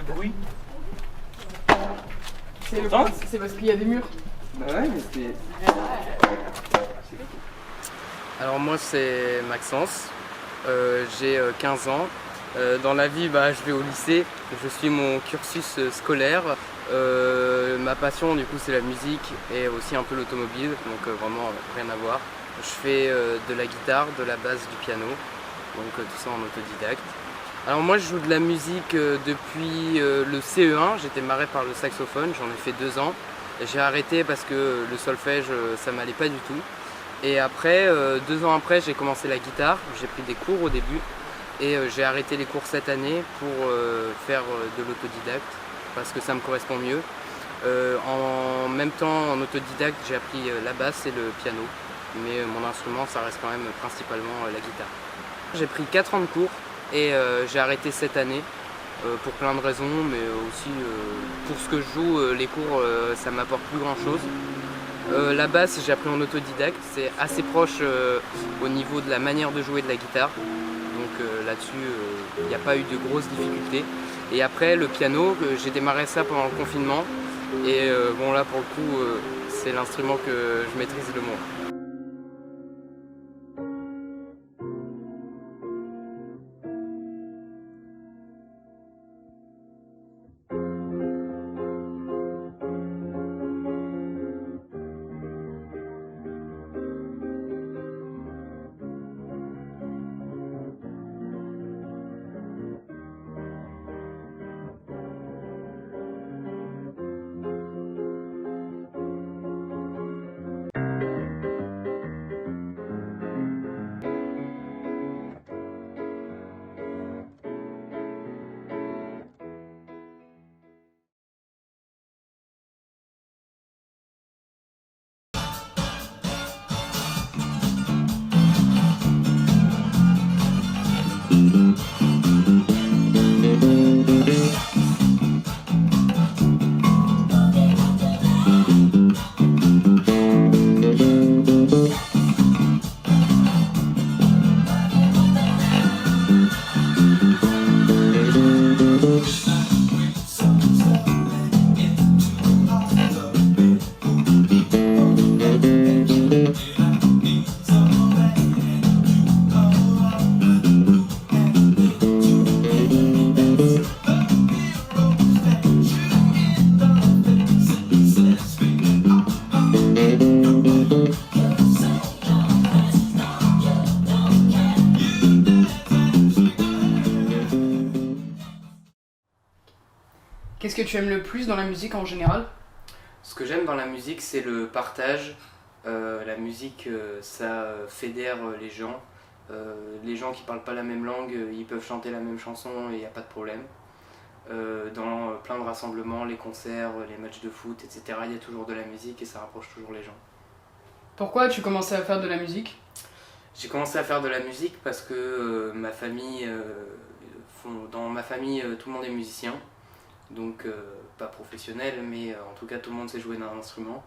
bruit. C'est parce qu'il y a des murs. Bah ouais, mais c'est... Alors moi c'est Maxence, j'ai 15 ans. Dans la vie je vais au lycée, je suis mon cursus scolaire. Ma passion du coup c'est la musique et aussi un peu l'automobile, donc vraiment rien à voir. Je fais de la guitare, de la basse, du piano, donc tout ça en autodidacte. Alors moi je joue de la musique depuis le CE1, j'étais marré par le saxophone, j'en ai fait 2 ans. J'ai arrêté parce que le solfège ça m'allait pas du tout. Et après, 2 ans après, j'ai commencé la guitare, j'ai pris des cours au début et j'ai arrêté les cours cette année pour faire de l'autodidacte parce que ça me correspond mieux. En même temps, en autodidacte, j'ai appris la basse et le piano, mais mon instrument, ça reste quand même principalement la guitare. J'ai pris 4 ans de cours et j'ai arrêté cette année pour plein de raisons, mais aussi pour ce que je joue, les cours, ça m'apporte plus grand chose. La basse, j'ai appris en autodidacte, c'est assez proche au niveau de la manière de jouer de la guitare, donc là-dessus il n'y a pas eu de grosses difficultés. Et après le piano, j'ai démarré ça pendant le confinement et bon là pour le coup c'est l'instrument que je maîtrise le moins. Qu'est-ce que tu aimes le plus dans la musique en général? Ce que j'aime dans la musique, c'est le partage. La musique, ça fédère les gens. Les gens qui parlent pas la même langue, ils peuvent chanter la même chanson et il n'y a pas de problème. Dans plein de rassemblements, les concerts, les matchs de foot, etc., il y a toujours de la musique et ça rapproche toujours les gens. Pourquoi tu commençais à faire de la musique? J'ai commencé à faire de la musique parce que dans ma famille, tout le monde est musicien. Donc pas professionnel, mais en tout cas tout le monde sait jouer d'un instrument.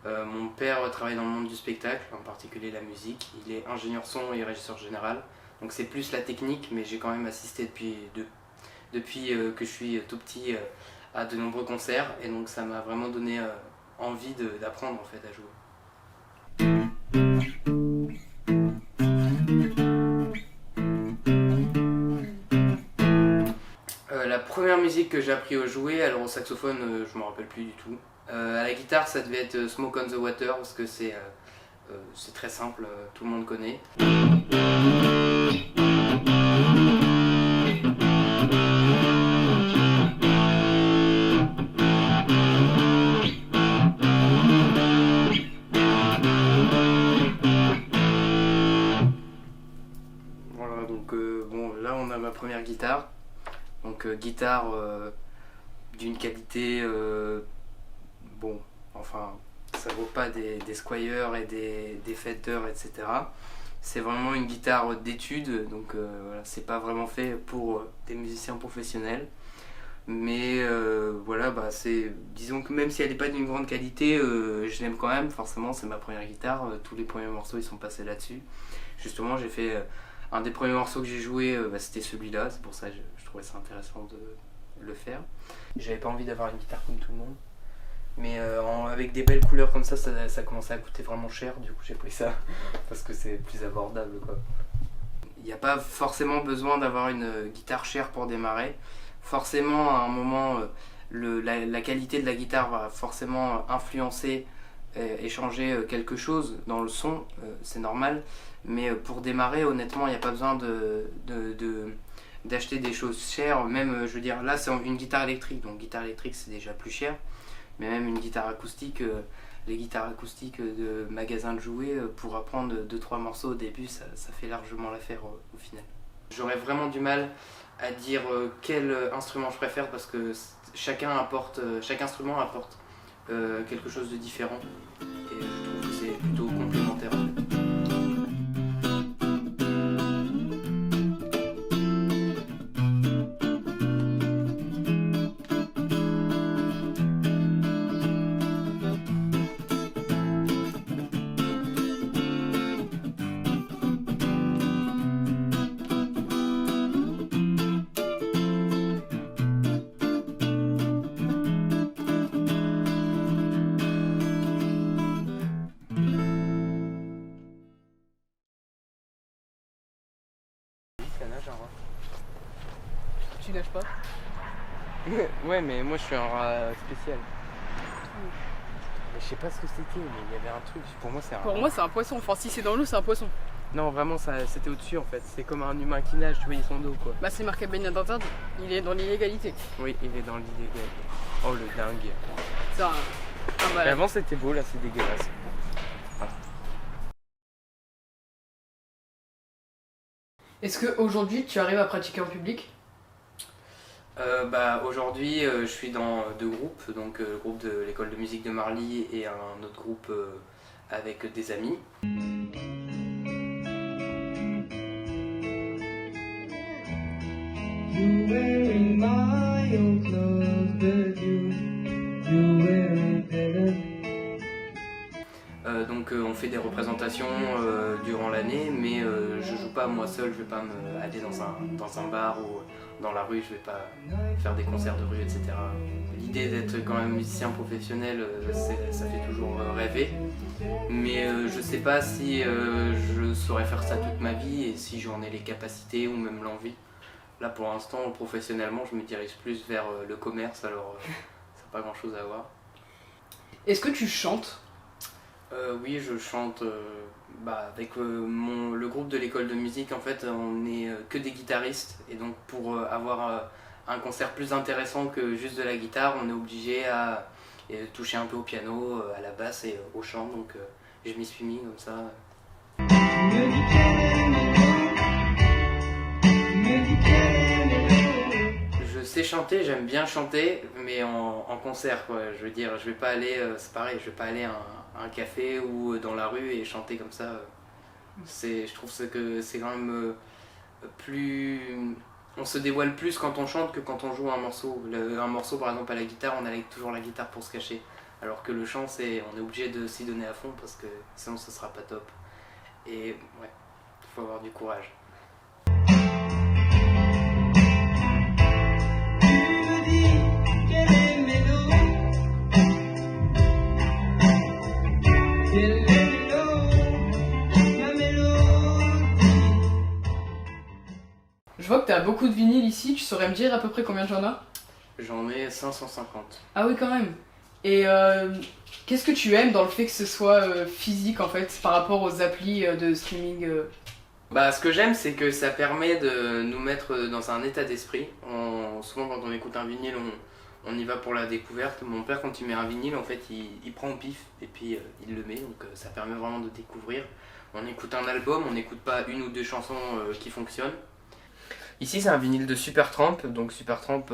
Mon père travaille dans le monde du spectacle, en particulier la musique. Il est ingénieur son et régisseur général, donc c'est plus la technique, mais j'ai quand même assisté depuis que je suis tout petit à de nombreux concerts, et donc ça m'a vraiment donné envie d'apprendre en fait à jouer. La première musique que j'ai appris à jouer, alors au saxophone je m'en rappelle plus du tout. À la guitare ça devait être Smoke on the Water parce que c'est très simple, tout le monde connaît. Voilà, donc bon, là on a ma première guitare. Donc guitare d'une qualité, bon, enfin, ça vaut pas des Squier et des Fender, etc. C'est vraiment une guitare d'étude, donc voilà, c'est pas vraiment fait pour des musiciens professionnels. Mais voilà, disons que même si elle n'est pas d'une grande qualité, je l'aime quand même, forcément c'est ma première guitare, tous les premiers morceaux ils sont passés là-dessus. Justement j'ai fait un des premiers morceaux que j'ai joué, c'était celui-là, c'est pour ça que je trouvais ça intéressant le faire. J'avais pas envie d'avoir une guitare comme tout le monde. Mais avec des belles couleurs comme ça commençait à coûter vraiment cher. Du coup j'ai pris ça parce que c'est plus abordable quoi. Il n'y a pas forcément besoin d'avoir une guitare chère pour démarrer. Forcément à un moment la qualité de la guitare va forcément influencer et changer quelque chose dans le son, c'est normal. Mais pour démarrer honnêtement il n'y a pas besoin d'acheter des choses chères. Même je veux dire là c'est une guitare électrique, donc guitare électrique c'est déjà plus cher. Mais même une guitare acoustique, les guitares acoustiques de magasins de jouets, pour apprendre 2-3 morceaux au début, ça fait largement l'affaire au final. J'aurais vraiment du mal à dire quel instrument je préfère parce que chaque instrument apporte quelque chose de différent et je trouve que c'est plutôt complémentaire en fait. Ça nage un rat. Tu nages pas? Ouais, mais moi je suis un rat spécial. Mais je sais pas ce que c'était, mais il y avait un truc. Pour moi, c'est un. Pour moi, c'est un poisson. Enfin, si c'est dans l'eau, c'est un poisson. Non, vraiment, c'était au-dessus en fait. C'est comme un humain qui nage, tu voyais son dos quoi. Bah, c'est marqué baignade interdite. Il est dans l'illégalité. Oui, il est dans l'illégal. Oh le dingue. C'est un malade. Avant c'était beau, là c'est dégueulasse. Est-ce qu'aujourd'hui, tu arrives à pratiquer en public? Aujourd'hui, je suis dans 2 groupes, donc le groupe de l'école de musique de Marly et un autre groupe avec des amis. You wearing my old clothes, but you wearing better. Donc on fait des représentations durant l'année, mais je joue pas moi seul, je vais pas aller dans un bar ou dans la rue, je vais pas faire des concerts de rue, etc. L'idée d'être quand même musicien professionnel, ça fait toujours rêver, mais je sais pas si je saurais faire ça toute ma vie et si j'en ai les capacités ou même l'envie. Là pour l'instant, professionnellement, je me dirige plus vers le commerce, alors ça n'a pas grand chose à voir. Est-ce que tu chantes? Oui, je chante avec le groupe de l'école de musique. En fait, on est que des guitaristes et donc pour avoir un concert plus intéressant que juste de la guitare, on est obligé à toucher un peu au piano, à la basse et au chant. Donc je m'y suis mis comme ça. Je sais chanter, j'aime bien chanter, mais en concert quoi. Je veux dire, je vais pas aller, c'est pareil, je vais pas aller à un café ou dans la rue et chanter comme ça. Je trouve que c'est quand même plus. On se dévoile plus quand on chante que quand on joue un morceau. Un morceau par exemple à la guitare, on a toujours la guitare pour se cacher. Alors que le chant, on est obligé de s'y donner à fond parce que sinon ce sera pas top. Et ouais, il faut avoir du courage. Je vois que tu as beaucoup de vinyles ici, tu saurais me dire à peu près combien tu en as? J'en ai 550. Ah oui, quand même. Et qu'est-ce que tu aimes dans le fait que ce soit physique en fait par rapport aux applis de streaming Ce que j'aime, c'est que ça permet de nous mettre dans un état d'esprit. Souvent, quand on écoute un vinyle, on y va pour la découverte. Mon père, quand il met un vinyle, en fait, il prend au pif et puis il le met. Donc ça permet vraiment de découvrir. On écoute un album, on n'écoute pas une ou deux chansons qui fonctionnent. Ici, c'est un vinyle de Supertramp. Donc Supertramp,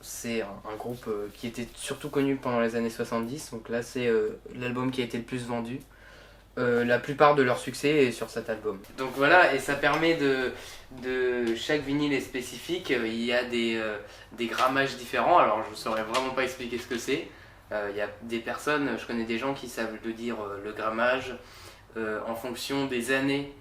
c'est un groupe qui était surtout connu pendant les années 70. Donc là, c'est l'album qui a été le plus vendu. La plupart de leur succès est sur cet album. Donc voilà, et ça permet chaque vinyle est spécifique, il y a des grammages différents, alors je ne saurais vraiment pas expliquer ce que c'est. Il y a des personnes, je connais des gens qui savent le dire, le grammage, en fonction des années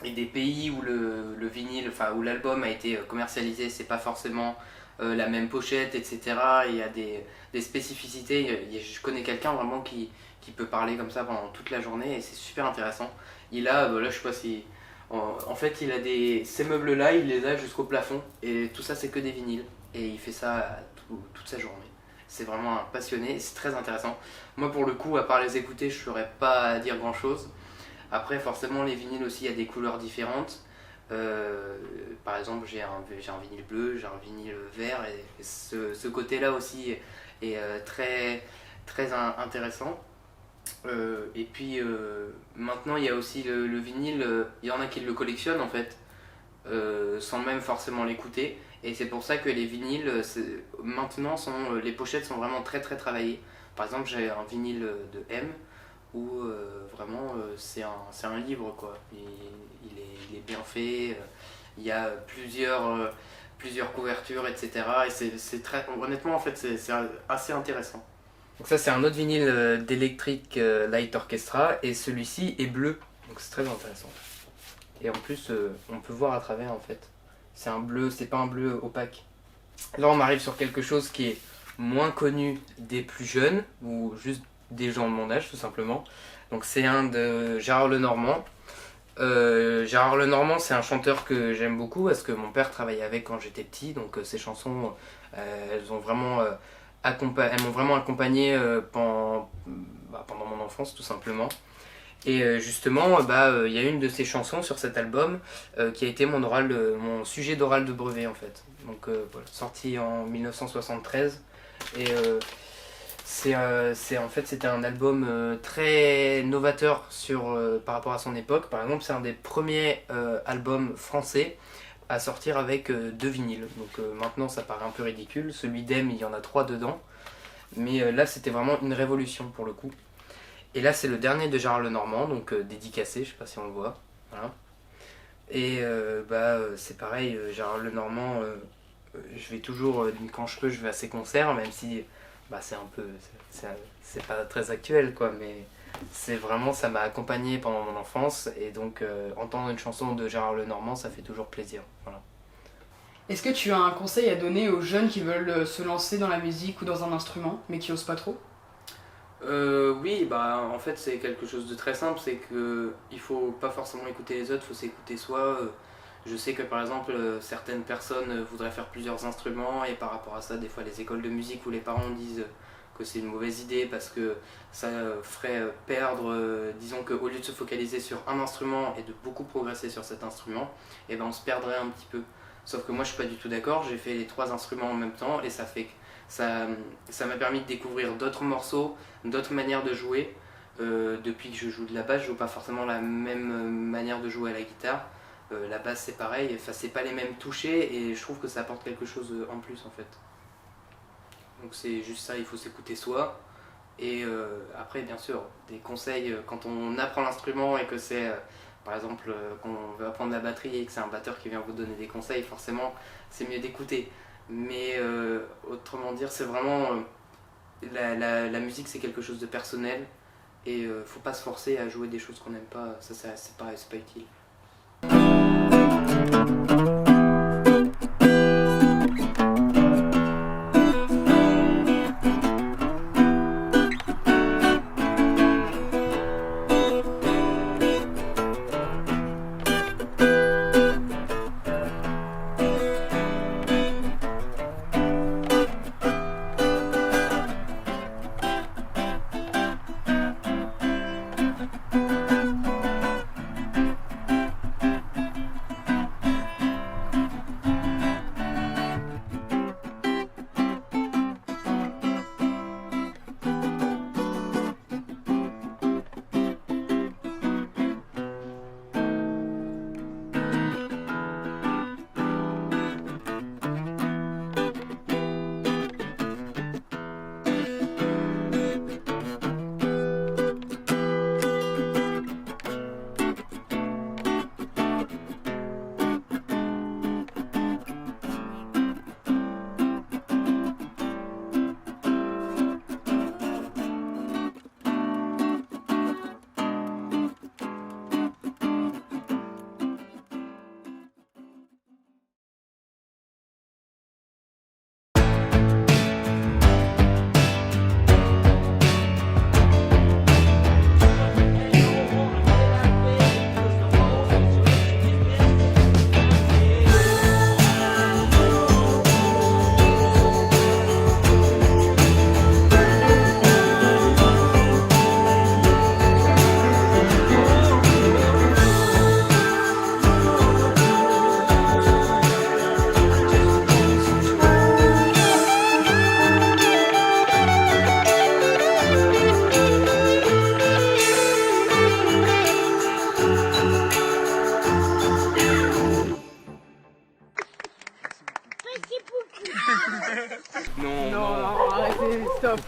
et des pays où le vinyle, enfin où l'album a été commercialisé, c'est pas forcément la même pochette, etc. Il y a des spécificités. Je connais quelqu'un vraiment qui peut parler comme ça pendant toute la journée et c'est super intéressant. Il a, là je sais pas si... En fait il a ces meubles là, il les a jusqu'au plafond et tout ça c'est que des vinyles et il fait ça toute sa journée. C'est vraiment un passionné, c'est très intéressant. Moi pour le coup, à part les écouter, je ne saurais pas dire grand chose. Après forcément les vinyles aussi, il y a des couleurs différentes. Par exemple j'ai un vinyle bleu, j'ai un vinyle vert et ce côté là aussi est très intéressant. Et puis maintenant il y a aussi le vinyle, il y en a qui le collectionnent en fait, sans même forcément l'écouter. Et c'est pour ça que les vinyles maintenant les pochettes sont vraiment très travaillées. Par exemple j'ai un vinyle de M où vraiment c'est un livre quoi. Il est bien fait, il y a plusieurs couvertures, etc. Et c'est très, honnêtement en fait c'est assez intéressant. Donc ça c'est un autre vinyle d'Electric Light Orchestra et celui-ci est bleu, donc c'est très intéressant. Et en plus on peut voir à travers en fait. C'est un bleu, c'est pas un bleu opaque. Là on arrive sur quelque chose qui est moins connu des plus jeunes ou juste des gens de mon âge tout simplement. Donc c'est un de Gérard Lenormand. Gérard Lenormand c'est un chanteur que j'aime beaucoup parce que mon père travaillait avec quand j'étais petit, donc ces chansons elles m'ont vraiment accompagné pendant mon enfance tout simplement. Et justement, il y a une de ces chansons sur cet album qui a été mon sujet d'oral de brevet en fait. Donc voilà, sorti en 1973. Et en fait c'était un album très novateur par rapport à son époque. Par exemple, c'est un des premiers albums français à sortir avec 2 vinyles. Donc maintenant ça paraît un peu ridicule. Celui d'M, il y en a 3 dedans. Mais là c'était vraiment une révolution pour le coup. Et là c'est le dernier de Gérard Lenormand, donc dédicacé, je sais pas si on le voit. Voilà. Et c'est pareil, Gérard Lenormand, je vais toujours, quand je peux, je vais à ses concerts, même si c'est pas très actuel quoi, mais c'est vraiment, ça m'a accompagné pendant mon enfance, et donc entendre une chanson de Gérard Lenormand, ça fait toujours plaisir. Voilà. Est-ce que tu as un conseil à donner aux jeunes qui veulent se lancer dans la musique ou dans un instrument, mais qui osent pas trop ? Oui, en fait c'est quelque chose de très simple, c'est que il faut pas forcément écouter les autres, il faut s'écouter soi. Je sais que par exemple certaines personnes voudraient faire plusieurs instruments et par rapport à ça des fois les écoles de musique ou les parents disent que c'est une mauvaise idée parce que ça ferait perdre, disons qu'au lieu de se focaliser sur un instrument et de beaucoup progresser sur cet instrument, et on se perdrait un petit peu. Sauf que moi je suis pas du tout d'accord, j'ai fait les 3 instruments en même temps et ça m'a permis de découvrir d'autres morceaux, d'autres manières de jouer. Depuis que je joue de la basse, je joue pas forcément la même manière de jouer à la guitare. La basse c'est pareil, c'est pas les mêmes touchés et je trouve que ça apporte quelque chose en plus en fait. Donc c'est juste ça, il faut s'écouter soi. Et après bien sûr, des conseils quand on apprend l'instrument et que c'est par exemple qu'on veut apprendre la batterie et que c'est un batteur qui vient vous donner des conseils, forcément c'est mieux d'écouter. Mais autrement dire, c'est vraiment la musique c'est quelque chose de personnel et faut pas se forcer à jouer des choses qu'on n'aime pas, c'est pas utile.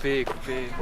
couper.